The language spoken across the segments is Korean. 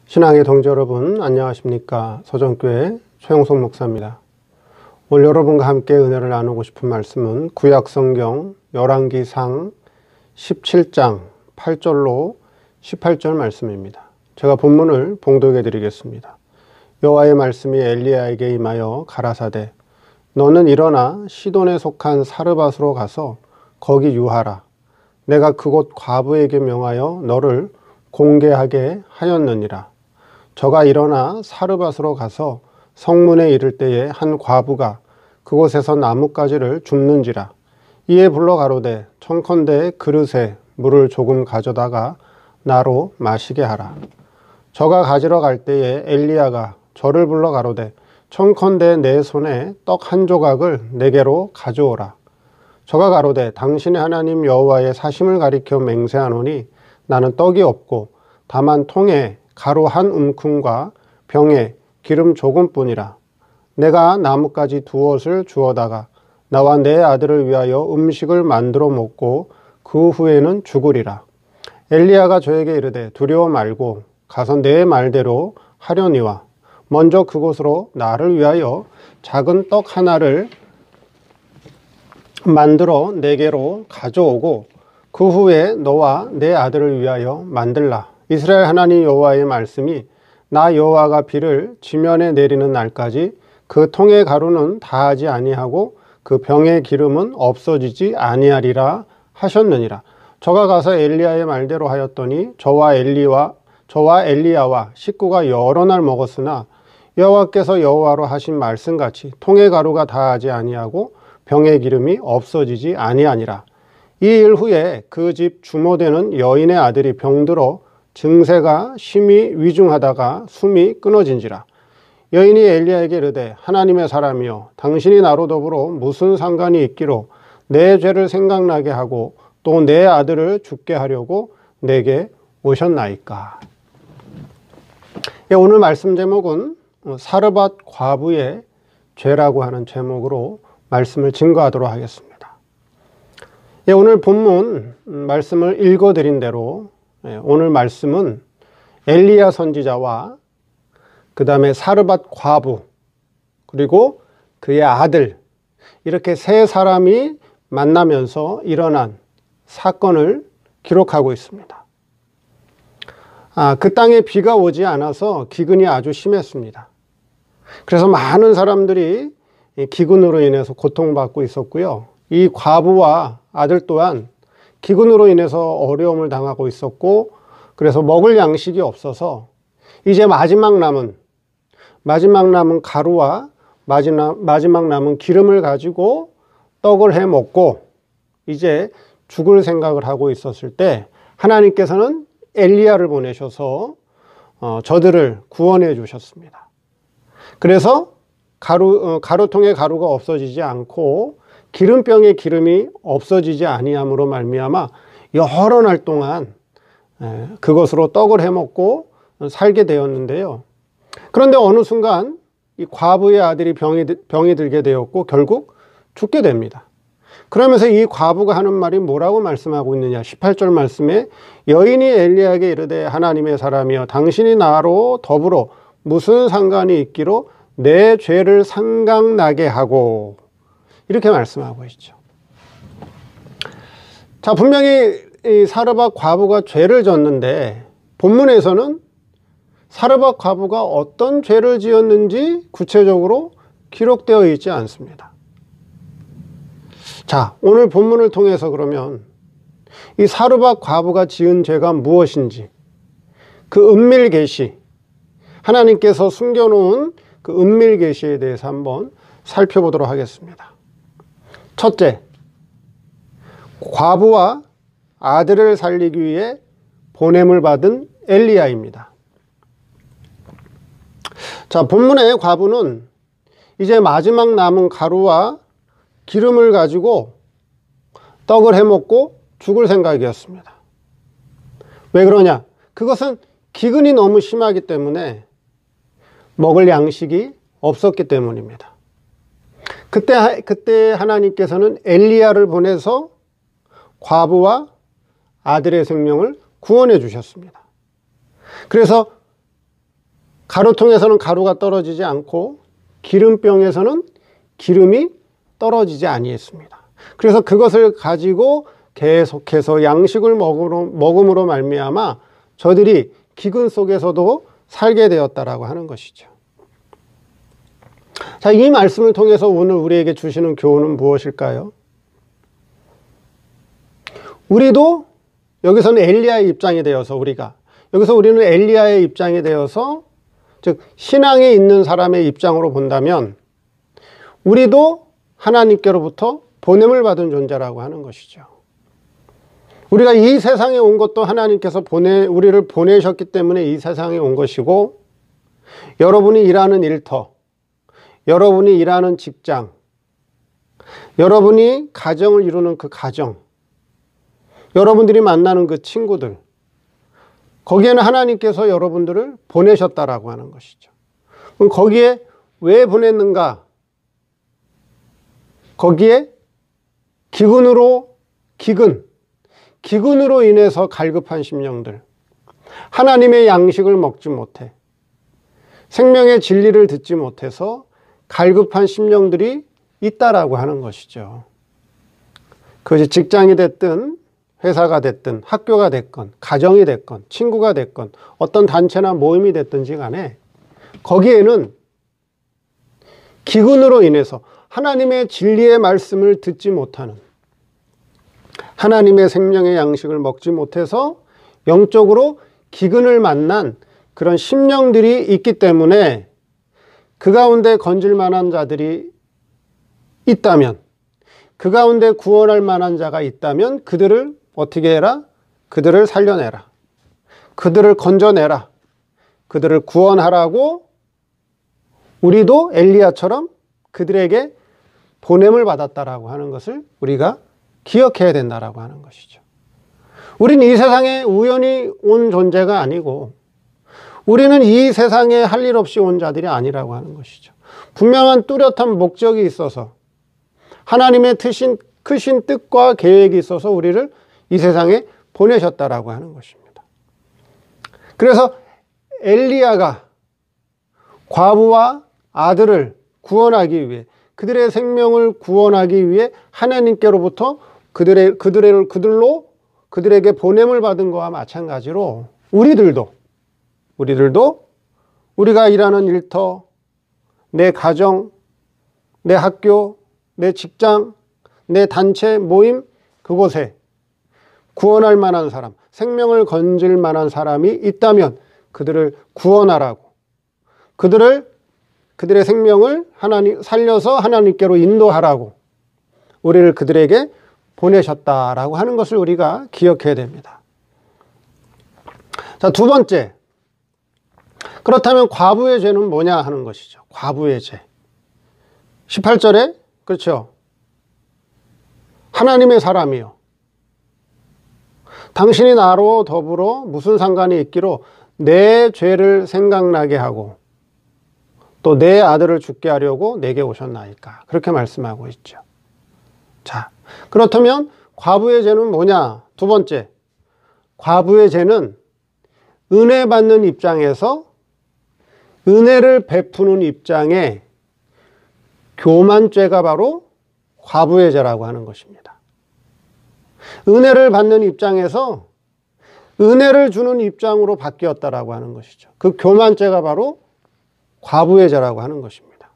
신앙의 동지 여러분, 안녕하십니까? 서정교회 최영석 목사입니다. 오늘 여러분과 함께 은혜를 나누고 싶은 말씀은 구약성경 열왕기상 17장 8절로 18절 말씀입니다. 제가 본문을 봉독해 드리겠습니다. 여호와의 말씀이 엘리야에게 임하여 가라사대 너는 일어나 시돈에 속한 사르밧으로 가서 거기 유하라. 내가 그곳 과부에게 명하여 너를 공개하게 하였느니라. 저가 일어나 사르밧으로 가서 성문에 이를 때에 한 과부가 그곳에서 나뭇가지를 줍는지라. 이에 불러 가로되 청컨대 그릇에 물을 조금 가져다가 나로 마시게 하라. 저가 가지러 갈 때에 엘리야가 저를 불러 가로되 청컨대 내 손에 떡 한 조각을 내게로 가져오라. 저가 가로되 당신의 하나님 여호와의 사심을 가리켜 맹세하노니 나는 떡이 없고 다만 통에 가루 한 움큼과 병에 기름 조금뿐이라. 내가 나뭇가지 두엇을 주어다가 나와 내 아들을 위하여 음식을 만들어 먹고 그 후에는 죽으리라. 엘리야가 저에게 이르되 두려워 말고 가서 내 말대로 하려니와 먼저 그곳으로 나를 위하여 작은 떡 하나를 만들어 내게로 가져오고 그 후에 너와 내 아들을 위하여 만들라. 이스라엘 하나님 여호와의 말씀이 나 여호와가 비를 지면에 내리는 날까지 그 통의 가루는 다하지 아니하고 그 병의 기름은 없어지지 아니하리라 하셨느니라. 저가 가서 엘리야의 말대로 하였더니 저와 엘리야와 식구가 여러 날 먹었으나 여호와께서 여호와로 하신 말씀같이 통의 가루가 다하지 아니하고 병의 기름이 없어지지 아니하니라. 이 일 후에 그 집 주모되는 여인의 아들이 병들어 증세가 심히 위중하다가 숨이 끊어진지라. 여인이 엘리야에게 이르되 하나님의 사람이여 당신이 나로 더불어 무슨 상관이 있기로 내 죄를 생각나게 하고 또 내 아들을 죽게 하려고 내게 오셨나이까. 오늘 말씀 제목은 사르밧 과부의 죄라고 하는 제목으로 말씀을 증거하도록 하겠습니다. 오늘 본문 말씀을 읽어드린 대로 오늘 말씀은 엘리야 선지자와 그 다음에 사르밧 과부 그리고 그의 아들 이렇게 세 사람이 만나면서 일어난 사건을 기록하고 있습니다. 그 땅에 비가 오지 않아서 기근이 아주 심했습니다. 그래서 많은 사람들이 기근으로 인해서 고통받고 있었고요. 이 과부와 아들 또한 기근으로 인해서 어려움을 당하고 있었고 그래서 먹을 양식이 없어서 이제 마지막 남은 가루와 마지막 남은 기름을 가지고 떡을 해 먹고 이제 죽을 생각을 하고 있었을 때 하나님께서는 엘리야를 보내셔서 저들을 구원해 주셨습니다. 그래서 가루통에 가루가 없어지지 않고 기름병에 기름이 없어지지 아니함으로 말미암아 여러 날 동안 그것으로 떡을 해먹고 살게 되었는데요. 그런데 어느 순간 이 과부의 아들이 병이 들게 되었고 결국 죽게 됩니다. 그러면서 이 과부가 하는 말이 뭐라고 말씀하고 있느냐. 18절 말씀에 여인이 엘리야에게 이르되 하나님의 사람이여 당신이 나로 더불어 무슨 상관이 있기로 내 죄를 생각나게 하고 이렇게 말씀하고 있죠. 자, 분명히 이 사르밧 과부가 죄를 졌는데 본문에서는 사르밧 과부가 어떤 죄를 지었는지 구체적으로 기록되어 있지 않습니다. 자, 오늘 본문을 통해서 그러면 이 사르밧 과부가 지은 죄가 무엇인지 그 은밀 계시, 하나님께서 숨겨놓은 그 은밀 계시에 대해서 한번 살펴보도록 하겠습니다. 첫째, 과부와 아들을 살리기 위해 보냄을 받은 엘리야입니다. 자, 본문의 과부는 이제 마지막 남은 가루와 기름을 가지고 떡을 해먹고 죽을 생각이었습니다. 왜 그러냐? 그것은 기근이 너무 심하기 때문에 먹을 양식이 없었기 때문입니다. 그때 하나님께서는 엘리야를 보내서 과부와 아들의 생명을 구원해 주셨습니다. 그래서 가루통에서는 가루가 떨어지지 않고 기름병에서는 기름이 떨어지지 아니했습니다. 그래서 그것을 가지고 계속해서 양식을 먹음으로 말미암아 저들이 기근 속에서도 살게 되었다라고 하는 것이죠. 자, 이 말씀을 통해서 오늘 우리에게 주시는 교훈은 무엇일까요? 우리도 여기서는 엘리야의 입장이 되어서 우리는 엘리야의 입장이 되어서, 즉 신앙에 있는 사람의 입장으로 본다면 우리도 하나님께로부터 보냄을 받은 존재라고 하는 것이죠. 우리가 이 세상에 온 것도 하나님께서 우리를 보내셨기 때문에 이 세상에 온 것이고, 여러분이 일하는 일터, 여러분이 일하는 직장, 여러분이 가정을 이루는 그 가정, 여러분들이 만나는 그 친구들, 거기에는 하나님께서 여러분들을 보내셨다라고 하는 것이죠. 그럼 거기에 왜 보냈는가? 거기에 기근으로 인해서 갈급한 심령들, 하나님의 양식을 먹지 못해 생명의 진리를 듣지 못해서 갈급한 심령들이 있다라고 하는 것이죠. 그것이 직장이 됐든 회사가 됐든 학교가 됐건 가정이 됐건 친구가 됐건 어떤 단체나 모임이 됐든지 간에 거기에는 기근으로 인해서 하나님의 진리의 말씀을 듣지 못하는, 하나님의 생명의 양식을 먹지 못해서 영적으로 기근을 만난 그런 심령들이 있기 때문에 그 가운데 건질 만한 자들이 있다면, 그 가운데 구원할 만한 자가 있다면 그들을 어떻게 해라? 그들을 살려내라. 그들을 건져내라. 그들을 구원하라고 우리도 엘리야처럼 그들에게 보냄을 받았다라고 하는 것을 우리가 기억해야 된다라고 하는 것이죠. 우리는 이 세상에 우연히 온 존재가 아니고 우리는 이 세상에 할 일 없이 온 자들이 아니라고 하는 것이죠. 분명한 뚜렷한 목적이 있어서 하나님의 크신 뜻과 계획이 있어서 우리를 이 세상에 보내셨다라고 하는 것입니다. 그래서 엘리야가 과부와 아들을 구원하기 위해, 그들의 생명을 구원하기 위해 하나님께로부터 그들에게 보냄을 받은 것과 마찬가지로 우리들도 우리가 일하는 일터, 내 가정, 내 학교, 내 직장, 내 단체, 모임, 그곳에 구원할 만한 사람, 생명을 건질 만한 사람이 있다면 그들을 구원하라고, 그들의 생명을 살려서 하나님께로 인도하라고 우리를 그들에게 보내셨다라고 하는 것을 우리가 기억해야 됩니다. 자, 두 번째. 그렇다면 과부의 죄는 뭐냐 하는 것이죠. 과부의 죄. 18절에 그렇죠. 하나님의 사람이요, 당신이 나로 더불어 무슨 상관이 있기로 내 죄를 생각나게 하고 또 내 아들을 죽게 하려고 내게 오셨나이까. 그렇게 말씀하고 있죠. 자, 그렇다면 과부의 죄는 뭐냐? 두 번째, 과부의 죄는 은혜 받는 입장에서 은혜를 베푸는 입장에 교만죄가 바로 과부의 죄라고 하는 것입니다. 은혜를 받는 입장에서 은혜를 주는 입장으로 바뀌었다라고 하는 것이죠. 그 교만죄가 바로 과부의 죄라고 하는 것입니다.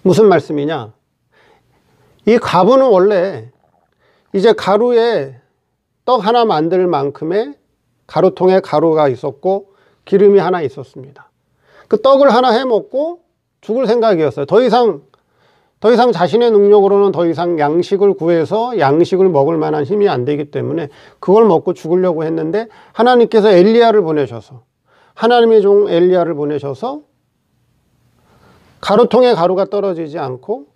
무슨 말씀이냐? 이 과부는 원래 이제 가루에 떡 하나 만들 만큼의 가루통에 가루가 있었고 기름이 하나 있었습니다. 그 떡을 하나 해 먹고 죽을 생각이었어요. 더 이상 자신의 능력으로는 더 이상 양식을 구해서 양식을 먹을 만한 힘이 안 되기 때문에 그걸 먹고 죽으려고 했는데 하나님께서 하나님의 종 엘리야를 보내셔서 가루통에 가루가 떨어지지 않고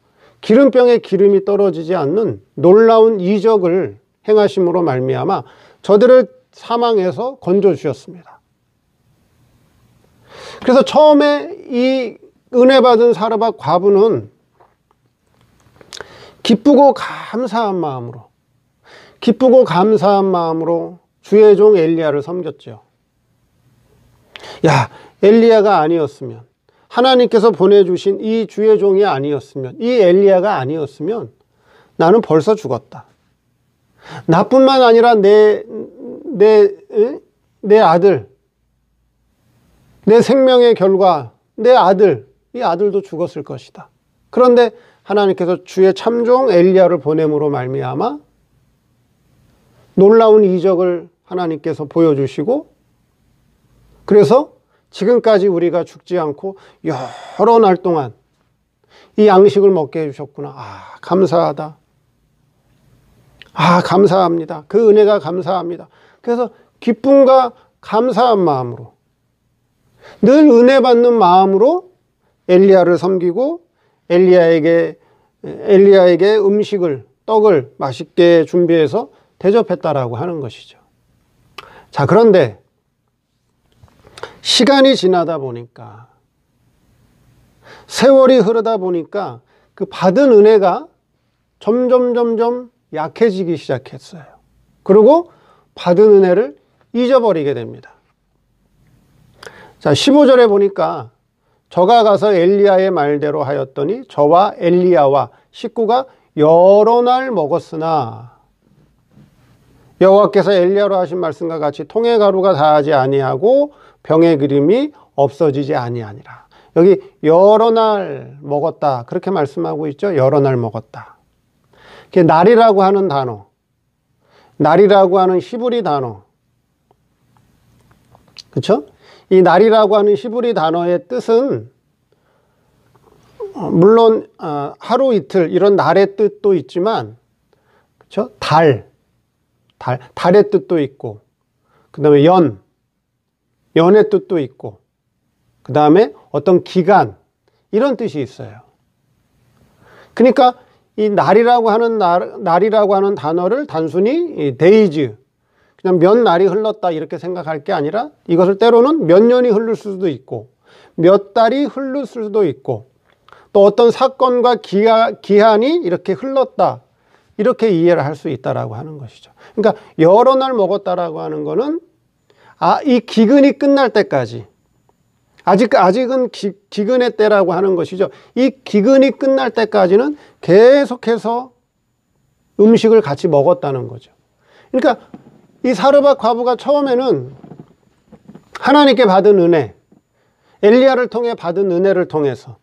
기름병에 기름이 떨어지지 않는 놀라운 이적을 행하심으로 말미암아 저들을 사망에서 건져주셨습니다. 그래서 처음에 이 은혜 받은 사르밧 과부는 기쁘고 감사한 마음으로 주의 종 엘리야를 섬겼죠. 야, 엘리야가 아니었으면, 하나님께서 보내주신 이 주의 종이 아니었으면, 이 엘리야가 아니었으면 나는 벌써 죽었다. 나뿐만 아니라 내 아들, 내 생명의 결과, 내 아들, 이 아들도 죽었을 것이다. 그런데 하나님께서 주의 참종 엘리야를 보냄으로 말미암아 놀라운 이적을 하나님께서 보여주시고, 그래서 지금까지 우리가 죽지 않고 여러 날 동안 이 양식을 먹게 해주셨구나. 아, 감사하다. 아, 감사합니다. 그 은혜가 감사합니다. 그래서 기쁨과 감사한 마음으로, 늘 은혜 받는 마음으로 엘리야를 섬기고 엘리야에게 음식을, 떡을 맛있게 준비해서 대접했다라고 하는 것이죠. 자, 그런데 시간이 지나다 보니까, 세월이 흐르다 보니까 그 받은 은혜가 점점 약해지기 시작했어요. 그리고 받은 은혜를 잊어버리게 됩니다. 자, 15절에 보니까 저가 가서 엘리야의 말대로 하였더니 저와 엘리야와 식구가 여러 날 먹었으나 여호와께서 엘리야로 하신 말씀과 같이 통의 가루가 다하지 아니하고 병의 그림이 없어지지 아니하니라. 여기 여러 날 먹었다, 그렇게 말씀하고 있죠. 여러 날 먹었다. 날이라고 하는 단어, 날이라고 하는 히브리 단어, 그렇죠? 이 날이라고 하는 히브리 단어의 뜻은 물론 하루 이틀 이런 날의 뜻도 있지만, 그렇죠? 달의 뜻도 있고, 그 다음에 연의 뜻도 있고, 그 다음에 어떤 기간, 이런 뜻이 있어요. 그러니까 이 날이라고 하는 단어를 단순히 데이즈, 그냥 몇 날이 흘렀다 이렇게 생각할 게 아니라, 이것을 때로는 몇 년이 흐를 수도 있고 몇 달이 흐를 수도 있고, 또 어떤 사건과 기한이 이렇게 흘렀다, 이렇게 이해를 할 수 있다라고 하는 것이죠. 그러니까 여러 날 먹었다라고 하는 거는 이 기근이 끝날 때까지, 아직은 기근의 때라고 하는 것이죠. 이 기근이 끝날 때까지는 계속해서 음식을 같이 먹었다는 거죠. 그러니까 이 사르밧 과부가 처음에는 하나님께 받은 은혜, 엘리야를 통해 받은 은혜를 통해서,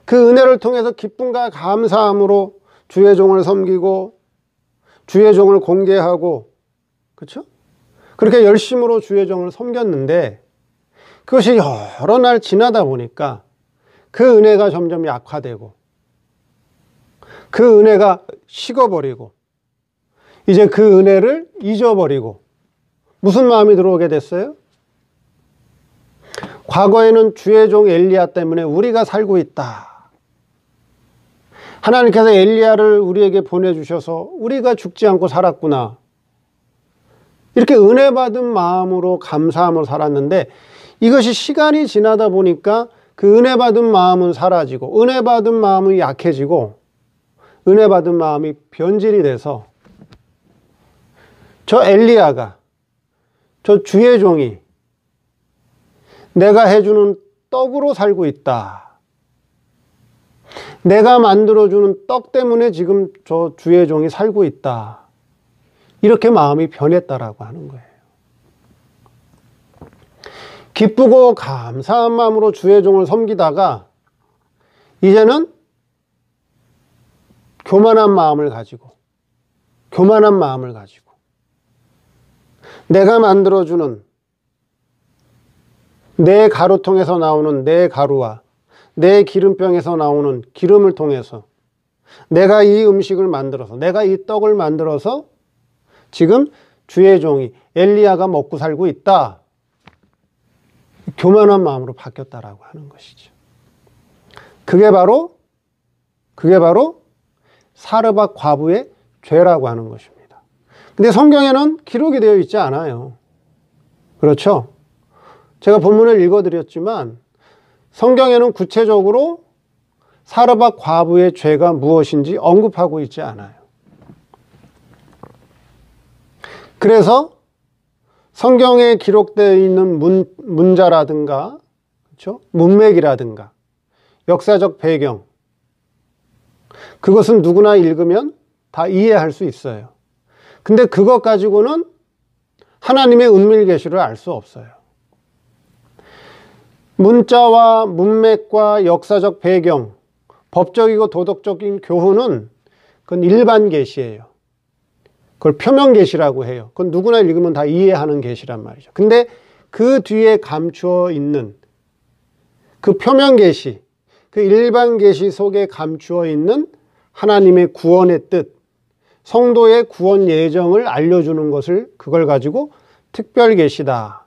그 은혜를 통해서 기쁨과 감사함으로 주의 종을 섬기고 주의 종을 공개하고, 그렇죠? 그렇게 열심으로 주의 종을 섬겼는데, 그것이 여러 날 지나다 보니까 그 은혜가 점점 약화되고 그 은혜가 식어버리고, 이제 그 은혜를 잊어버리고, 무슨 마음이 들어오게 됐어요? 과거에는 주의 종 엘리야 때문에 우리가 살고 있다. 하나님께서 엘리야를 우리에게 보내주셔서 우리가 죽지 않고 살았구나. 이렇게 은혜 받은 마음으로 감사함으로 살았는데, 이것이 시간이 지나다 보니까 그 은혜 받은 마음은 사라지고, 은혜 받은 마음이 약해지고, 은혜 받은 마음이 변질이 돼서 저 엘리야가, 저 주의 종이 내가 해주는 떡으로 살고 있다. 내가 만들어주는 떡 때문에 지금 저 주의 종이 살고 있다. 이렇게 마음이 변했다라고 하는 거예요. 기쁘고 감사한 마음으로 주의 종을 섬기다가 이제는 교만한 마음을 가지고 내가 만들어주는 내 가루통에서 나오는 내 가루와 내 기름병에서 나오는 기름을 통해서 내가 이 음식을 만들어서, 내가 이 떡을 만들어서 지금 주의 종이 엘리야가 먹고 살고 있다. 교만한 마음으로 바뀌었다라고 하는 것이죠. 그게 바로 사르밧 과부의 죄라고 하는 것입니다. 근데 성경에는 기록이 되어 있지 않아요. 그렇죠? 제가 본문을 읽어드렸지만 성경에는 구체적으로 사르밧 과부의 죄가 무엇인지 언급하고 있지 않아요. 그래서 성경에 기록되어 있는 문자라든가, 그렇죠? 문맥이라든가, 역사적 배경, 그것은 누구나 읽으면 다 이해할 수 있어요. 근데 그것 가지고는 하나님의 은밀 계시를 알 수 없어요. 문자와 문맥과 역사적 배경, 법적이고 도덕적인 교훈은 그건 일반 계시예요. 그걸 표면 계시라고 해요. 그건 누구나 읽으면 다 이해하는 계시란 말이죠. 근데 그 뒤에 감추어 있는 그 표면 계시, 그 일반 계시 속에 감추어 있는 하나님의 구원의 뜻, 성도의 구원 예정을 알려주는 것을, 그걸 가지고 특별 계시다,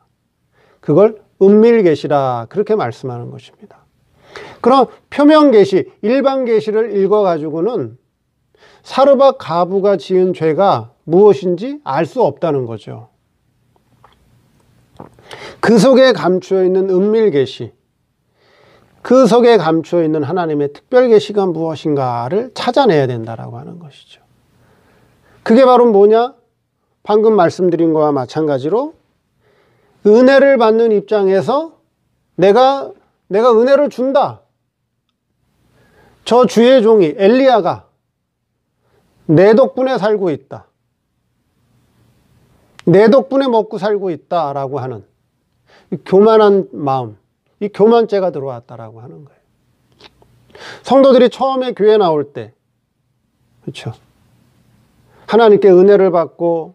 그걸 은밀 계시다, 그렇게 말씀하는 것입니다. 그럼 표면 계시, 일반 계시를 읽어가지고는 사르밧 과부가 지은 죄가 무엇인지 알 수 없다는 거죠. 그 속에 감추어 있는 은밀 계시, 그 속에 감추어 있는 하나님의 특별 계시가 무엇인가를 찾아내야 된다라고 하는 것이죠. 그게 바로 뭐냐? 방금 말씀드린 거와 마찬가지로 은혜를 받는 입장에서 내가 은혜를 준다. 저 주의 종이 엘리야가 내 덕분에 살고 있다, 내 덕분에 먹고 살고 있다라고 하는 이 교만한 마음, 이 교만죄가 들어왔다라고 하는 거예요. 성도들이 처음에 교회 나올 때, 그렇죠? 하나님께 은혜를 받고,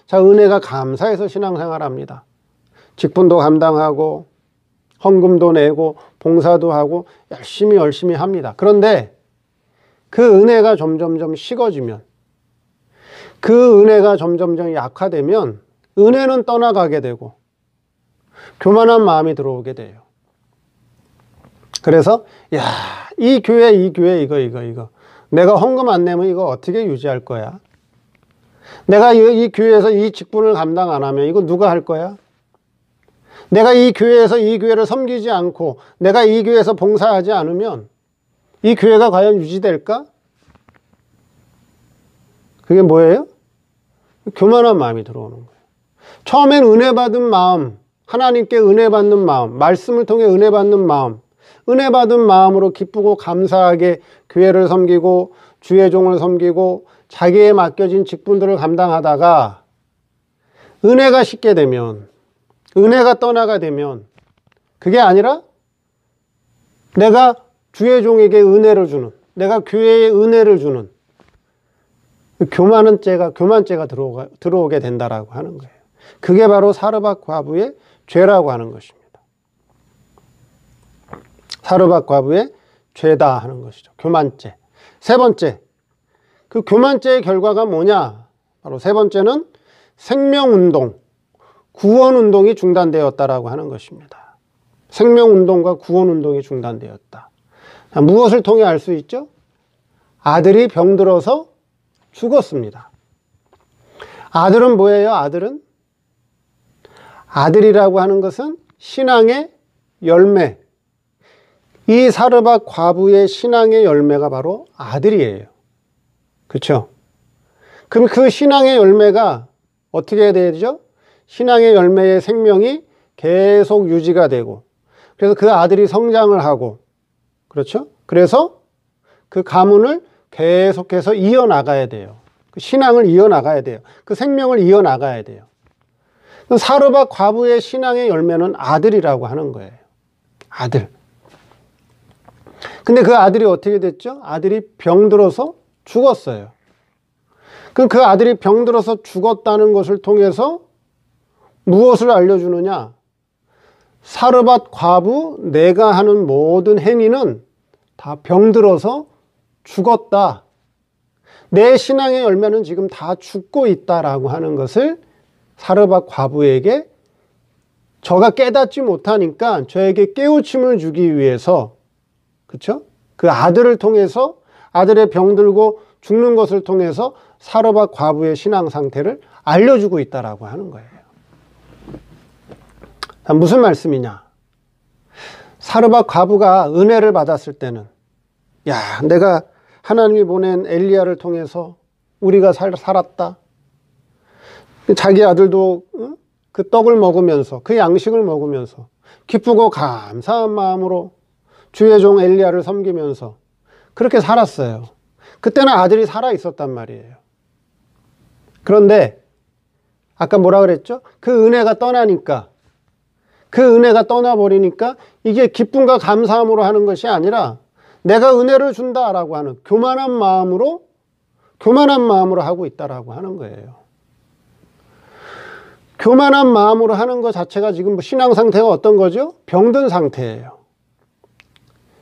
자, 은혜가 감사해서 신앙생활합니다. 직분도 감당하고 헌금도 내고 봉사도 하고 열심히 합니다. 그런데 그 은혜가 점점점 식어지면, 그 은혜가 점점점 약화되면 은혜는 떠나가게 되고 교만한 마음이 들어오게 돼요. 그래서 야, 이 교회 이거 내가 헌금 안 내면 이거 어떻게 유지할 거야? 내가 이 교회에서 이 직분을 감당 안 하면 이거 누가 할 거야? 내가 이 교회에서 이 교회를 섬기지 않고 내가 이 교회에서 봉사하지 않으면 이 교회가 과연 유지될까? 그게 뭐예요? 교만한 마음이 들어오는 거예요. 처음엔 은혜 받은 마음, 하나님께 은혜 받는 마음, 말씀을 통해 은혜 받는 마음, 은혜 받은 마음으로 기쁘고 감사하게 교회를 섬기고 주의 종을 섬기고 자기에 맡겨진 직분들을 감당하다가 은혜가 식게 되면, 은혜가 떠나가 되면, 그게 아니라 내가 주의 종에게 은혜를 주는, 내가 교회에 은혜를 주는 교만죄가 들어오게 된다라고 하는 거예요. 그게 바로 사르밧 과부의 죄라고 하는 것입니다. 사르밧 과부의 죄다 하는 것이죠. 교만죄. 세 번째, 그 교만죄의 결과가 뭐냐? 바로 세 번째는 생명운동, 구원운동이 중단되었다라고 하는 것입니다. 생명운동과 구원운동이 중단되었다. 자, 무엇을 통해 알 수 있죠? 아들이 병들어서 죽었습니다. 아들은 뭐예요? 아들이라고 하는 것은 신앙의 열매. 이 사르밧 과부의 신앙의 열매가 바로 아들이에요. 그렇죠? 그럼 그 신앙의 열매가 어떻게 해야 되죠? 신앙의 열매의 생명이 계속 유지가 되고, 그래서 그 아들이 성장을 하고, 그렇죠? 그래서 그 가문을 계속해서 이어나가야 돼요. 그 신앙을 이어나가야 돼요. 그 생명을 이어나가야 돼요. 사르밧 과부의 신앙의 열매는 아들이라고 하는 거예요. 아들. 근데 그 아들이 어떻게 됐죠? 아들이 병들어서 죽었어요. 그럼 그 아들이 병들어서 죽었다는 것을 통해서 무엇을 알려주느냐? 사르밧 과부, 내가 하는 모든 행위는 다 병들어서 죽었다. 내 신앙의 열매는 지금 다 죽고 있다라고 하는 것을 사르밧 과부에게 저가 깨닫지 못하니까 저에게 깨우침을 주기 위해서, 그렇죠? 그 아들을 통해서, 아들의 병들고 죽는 것을 통해서 사르밧 과부의 신앙 상태를 알려주고 있다라고 하는 거예요. 무슨 말씀이냐? 사르밧 과부가 은혜를 받았을 때는, 야, 내가 하나님이 보낸 엘리야를 통해서 우리가 살았다. 자기 아들도 그 떡을 먹으면서 그 양식을 먹으면서 기쁘고 감사한 마음으로 주의 종 엘리야를 섬기면서 그렇게 살았어요. 그때는 아들이 살아 있었단 말이에요. 그런데 아까 뭐라 그랬죠? 그 은혜가 떠나니까, 그 은혜가 떠나버리니까 이게 기쁨과 감사함으로 하는 것이 아니라 내가 은혜를 준다라고 하는 교만한 마음으로 하고 있다라고 하는 거예요. 교만한 마음으로 하는 것 자체가 지금 신앙 상태가 어떤 거죠? 병든 상태예요.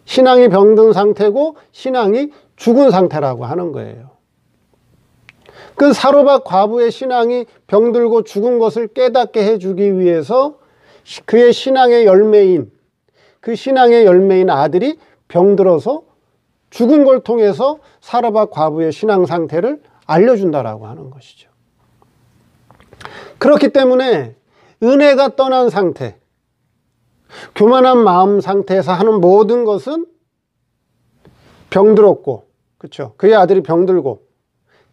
신앙이 병든 상태고 신앙이 죽은 상태라고 하는 거예요. 그 사로밭 과부의 신앙이 병들고 죽은 것을 깨닫게 해주기 위해서 그의 신앙의 열매인, 그 신앙의 열매인 아들이 병들어서 죽은 걸 통해서 사로밭 과부의 신앙 상태를 알려준다라고 하는 것이죠. 그렇기 때문에 은혜가 떠난 상태, 교만한 마음 상태에서 하는 모든 것은 병들었고, 그렇죠? 그의 아들이 병들고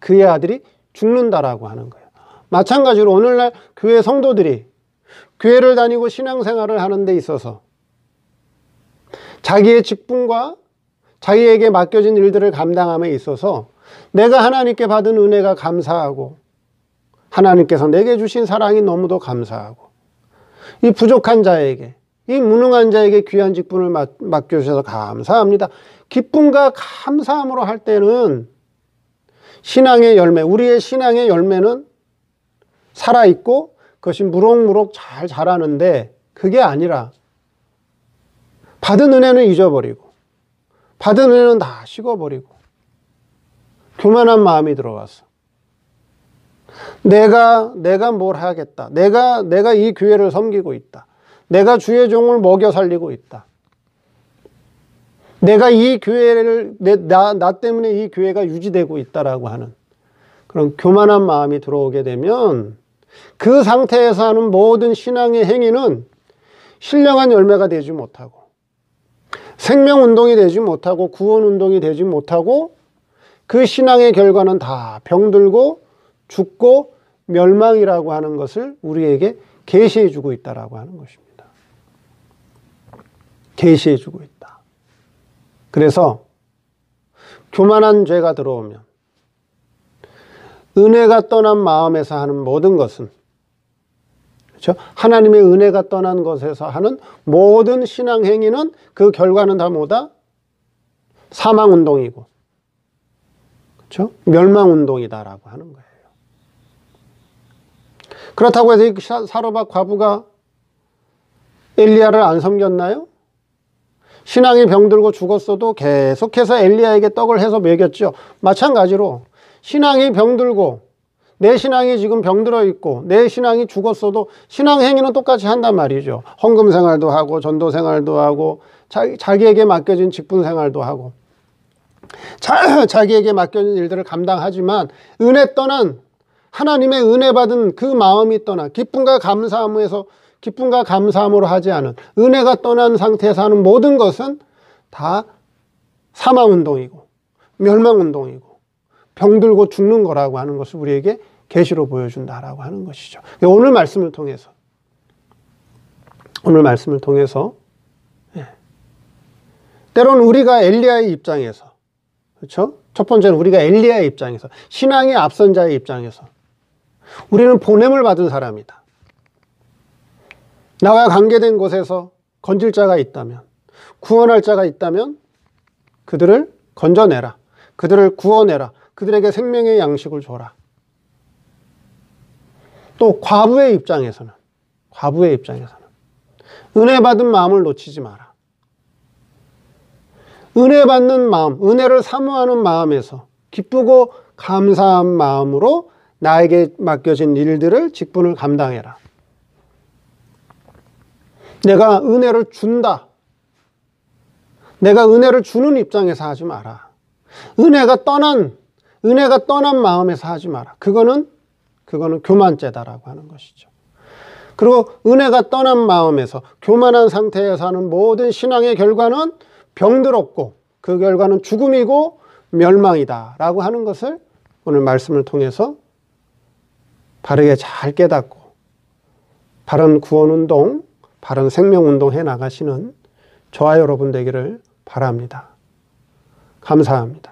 그의 아들이 죽는다라고 하는 거예요. 마찬가지로 오늘날 교회 성도들이 교회를 다니고 신앙생활을 하는 데 있어서 자기의 직분과 자기에게 맡겨진 일들을 감당함에 있어서 내가 하나님께 받은 은혜가 감사하고 하나님께서 내게 주신 사랑이 너무도 감사하고 이 부족한 자에게, 이 무능한 자에게 귀한 직분을 맡겨주셔서 감사합니다. 기쁨과 감사함으로 할 때는 신앙의 열매, 우리의 신앙의 열매는 살아있고 그것이 무럭무럭 잘 자라는데 그게 아니라 받은 은혜는 잊어버리고 받은 은혜는 다 식어버리고 교만한 마음이 들어와서 내가 뭘 하겠다. 내가 이 교회를 섬기고 있다. 내가 주의 종을 먹여 살리고 있다. 내가 이 교회를, 나 때문에 이 교회가 유지되고 있다라고 하는 그런 교만한 마음이 들어오게 되면 그 상태에서 하는 모든 신앙의 행위는 신령한 열매가 되지 못하고 생명운동이 되지 못하고 구원운동이 되지 못하고 그 신앙의 결과는 다 병들고 죽고 멸망이라고 하는 것을 우리에게 계시해 주고 있다라고 하는 것입니다. 계시해 주고 있다. 그래서 교만한 죄가 들어오면 은혜가 떠난 마음에서 하는 모든 것은, 그렇죠? 하나님의 은혜가 떠난 것에서 하는 모든 신앙 행위는 그 결과는 다 뭐다? 사망운동이고, 그렇죠? 멸망운동이다라고 하는 거예요. 그렇다고 해서 이 사로밭 과부가 엘리야를 안 섬겼나요? 신앙이 병들고 죽었어도 계속해서 엘리야에게 떡을 해서 먹였죠. 마찬가지로 신앙이 병들고 내 신앙이 지금 병들어 있고 내 신앙이 죽었어도 신앙 행위는 똑같이 한단 말이죠. 헌금 생활도 하고 전도 생활도 하고 자기에게 맡겨진 직분 생활도 하고 자기에게 맡겨진 일들을 감당하지만 은혜 떠난 하나님의 은혜 받은 그 마음이 떠나 기쁨과 감사함으로 하지 않은 은혜가 떠난 상태에서 하는 모든 것은 다 사망운동이고 멸망운동이고 병들고 죽는 거라고 하는 것을 우리에게 계시로 보여준다라고 하는 것이죠. 오늘 말씀을 통해서 때로는 우리가 엘리야의 입장에서, 그렇죠? 첫 번째는 우리가 엘리야의 입장에서, 신앙의 앞선 자의 입장에서 우리는 보냄을 받은 사람이다. 나와 관계된 곳에서 건질 자가 있다면, 구원할 자가 있다면 그들을 건져내라. 그들을 구원해라. 그들에게 생명의 양식을 줘라. 또 과부의 입장에서는 은혜 받은 마음을 놓치지 마라. 은혜 받는 마음, 은혜를 사모하는 마음에서 기쁘고 감사한 마음으로 나에게 맡겨진 일들을, 직분을 감당해라. 내가 은혜를 준다. 내가 은혜를 주는 입장에서 하지 마라. 은혜가 떠난 마음에서 하지 마라. 그거는 교만죄다라고 하는 것이죠. 그리고 은혜가 떠난 마음에서 교만한 상태에서 하는 모든 신앙의 결과는 병들었고 그 결과는 죽음이고 멸망이다라고 하는 것을 오늘 말씀을 통해서 바르게 잘 깨닫고 바른 구원운동, 바른 생명운동 해 나가시는 저와 여러분 되기를 바랍니다. 감사합니다.